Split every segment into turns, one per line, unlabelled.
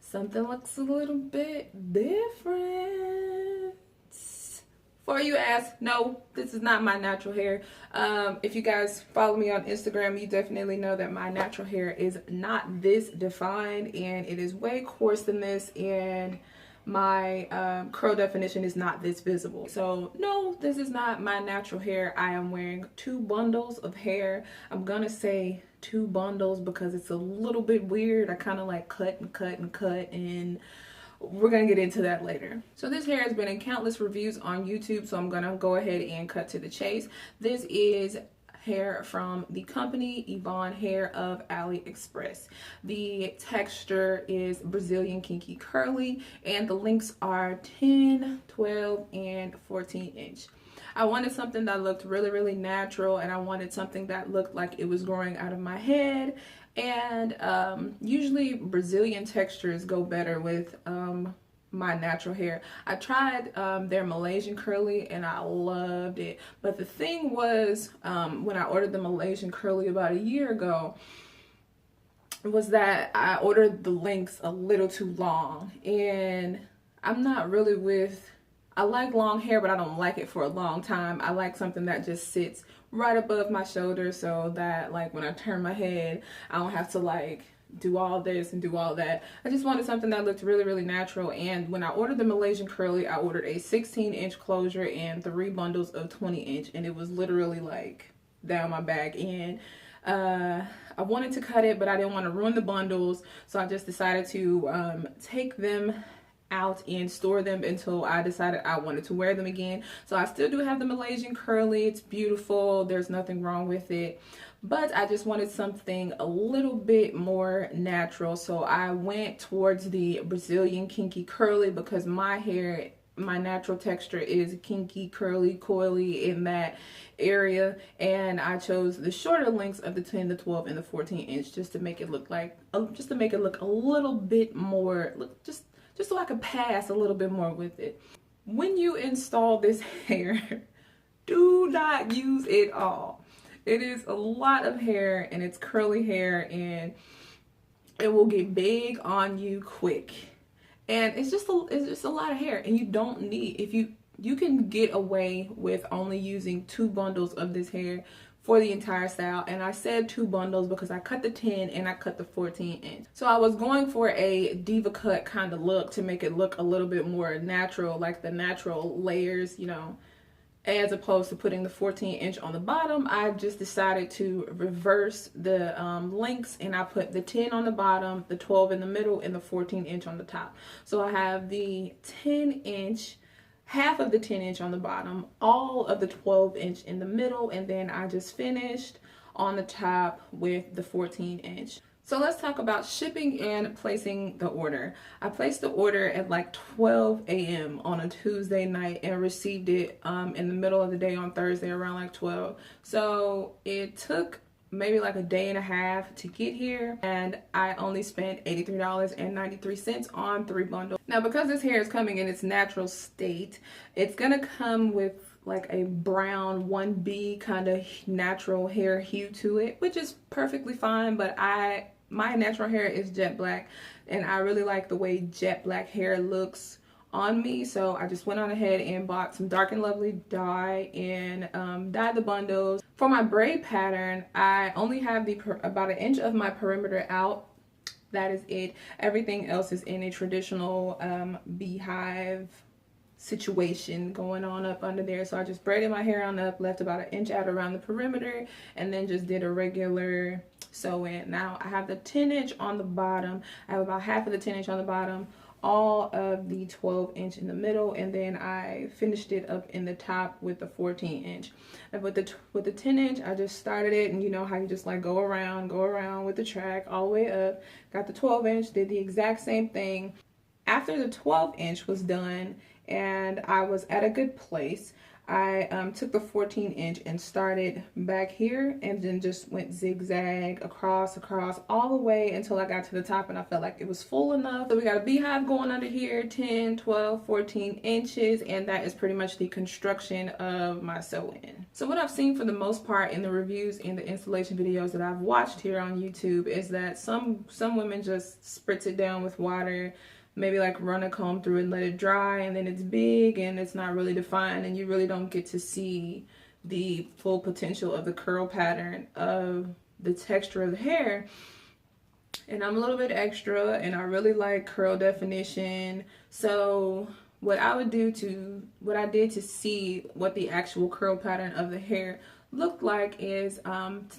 something looks a little bit different. Before you ask, no, this is not my natural hair. If you guys follow me on Instagram, you definitely know that my natural hair is not this defined, and it is way coarse than this, and my curl definition is not this visible. So no, this is not my natural hair. I am wearing 2 bundles of hair. I'm gonna say 2 bundles because it's a little bit weird. I kind of like cut and cut and cut, and we're gonna get into that later. So this hair has been in countless reviews on YouTube, so I'm gonna go ahead and cut to the chase. This is hair from the company Yvonne hair of Aliexpress. The texture is Brazilian Kinky Curly, and the lengths are 10, 12, and 14 inch. I wanted something that looked really natural, and I wanted something that looked like it was growing out of my head. And usually Brazilian textures go better with my natural hair. I tried their Malaysian curly and I loved it, but the thing was, when I ordered the Malaysian curly about a year ago, was that I ordered the lengths a little too long, and I'm not really with, I like long hair, but I don't like it for a long time. I like something that just sits right above my shoulder, so that like when I turn my head, I don't have to like do all this and do all that. I just wanted something that looked really natural. And when I ordered the Malaysian curly, I ordered a 16-inch closure and 3 bundles of 20-inch, and it was literally like down my back. And I wanted to cut it, but I didn't want to ruin the bundles, so I just decided to take them out and store them until I decided I wanted to wear them again. So I still do have the Malaysian curly. It's beautiful, there's nothing wrong with it, but I just wanted something a little bit more natural, so I went towards the Brazilian Kinky Curly because my hair, my natural texture is kinky, curly, coily in that area, and I chose the shorter lengths of the 10, the 12, and the 14 inch just to make it look like, just to make it look a little bit more, just so I could pass a little bit more with it. When you install this hair, do not use it all. It is a lot of hair, and it's curly hair, and it will get big on you quick. And it's just a lot of hair, and you don't need, if you can get away with only using 2 bundles of this hair for the entire style. And I said 2 bundles because I cut the 10 and I cut the 14 inch. So I was going for a diva cut kind of look to make it look a little bit more natural, like the natural layers, you know, as opposed to putting the 14 inch on the bottom. I just decided to reverse the lengths, and I put the 10 on the bottom, the 12 in the middle, and the 14 inch on the top. So I have the 10 inch, half of the 10 inch on the bottom, all of the 12 inch in the middle, and then I just finished on the top with the 14 inch. So let's talk about shipping and placing the order. I placed the order at like 12 a.m. on a Tuesday night and received it in the middle of the day on Thursday around like 12. So it took maybe like a day and a half to get here, and I only spent $83.93 on 3 bundles. Now because this hair is coming in its natural state, it's gonna come with like a brown 1B kind of natural hair hue to it, which is perfectly fine, but my natural hair is jet black, and I really like the way jet black hair looks on me, so I just went on ahead and bought some Dark and Lovely dye and dyed the bundles. For my braid pattern, I only have about 1 inch of my perimeter out. That is it. Everything else is in a traditional beehive situation going on up under there. So I just braided my hair on up, left about 1 inch out around the perimeter, and then just did a regular sew in. Now I have the 10 inch on the bottom. I have about half of the 10 inch on the bottom, all of the 12 inch in the middle, and then I finished it up in the top with the 14 inch. And with the 10 inch, I just started it, and you know how you just like go around with the track all the way up. Got the 12 inch, did the exact same thing. After the 12 inch was done and I was at a good place, I took the 14" and started back here and then just went zigzag across all the way until I got to the top, and I felt like it was full enough. So we got a beehive going under here, 10, 12, 14 inches, and that is pretty much the construction of my sew-in. So what I've seen for the most part in the reviews and the installation videos that I've watched here on YouTube is that some women just spritz it down with water, maybe like run a comb through it and let it dry, and then it's big and it's not really defined, and you really don't get to see the full potential of the curl pattern of the texture of the hair. And I'm a little bit extra and I really like curl definition, so what I did to see what the actual curl pattern of the hair looked like is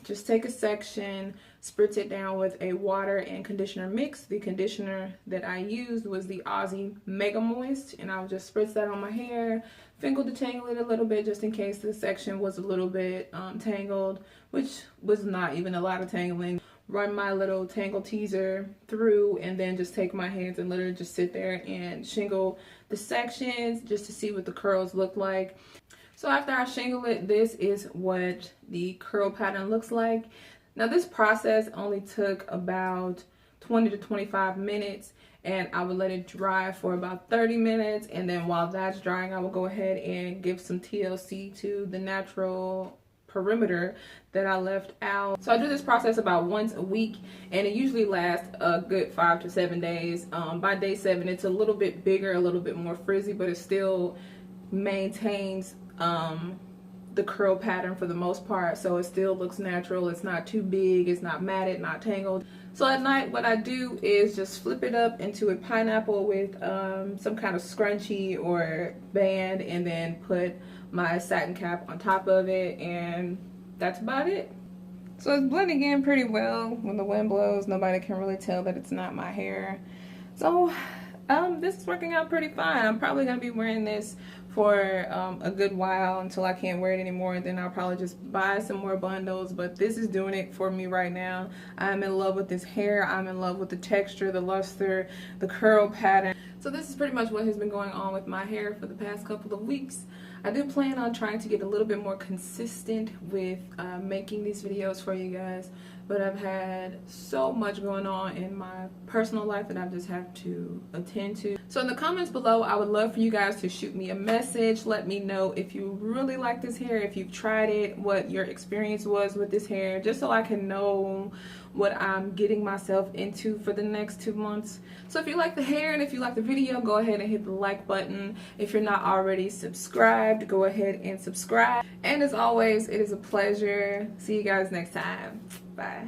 just take a section, spritz it down with a water and conditioner mix. The conditioner that I used was the Aussie Mega Moist, and I would just spritz that on my hair, finger detangle it a little bit just in case the section was a little bit tangled, which was not even a lot of tangling. Run my little tangle teaser through and then just take my hands and literally just sit there and shingle the sections just to see what the curls look like. So after I shingle it, this is what the curl pattern looks like. Now this process only took about 20 to 25 minutes, and I would let it dry for about 30 minutes, and then while that's drying I will go ahead and give some TLC to the natural perimeter that I left out. So I do this process about once a week, and it usually lasts a good 5 to 7 days. By day 7 it's a little bit bigger, a little bit more frizzy, but it still maintains the curl pattern for the most part, so it still looks natural. It's not too big, it's not matted, not tangled. So at night what I do is just flip it up into a pineapple with some kind of scrunchie or band, and then put my satin cap on top of it, and that's about it. So it's blending in pretty well. When the wind blows, nobody can really tell that it's not my hair. So this is working out pretty fine. I'm probably gonna be wearing this for a good while until I can't wear it anymore, and then I'll probably just buy some more bundles, but this is doing it for me right now. I'm in love with this hair. I'm in love with the texture, the luster, the curl pattern. So this is pretty much what has been going on with my hair for the past couple of weeks. I do plan on trying to get a little bit more consistent with making these videos for you guys, but I've had so much going on in my personal life that I just have to attend to. So in the comments below, I would love for you guys to shoot me a message. Let me know if you really like this hair, if you've tried it, what your experience was with this hair, just so I can know what I'm getting myself into for the next 2 months. So if you like the hair and if you like the video, go ahead and hit the like button. If you're not already subscribed, go ahead and subscribe. And as always, it is a pleasure. See you guys next time. Bye.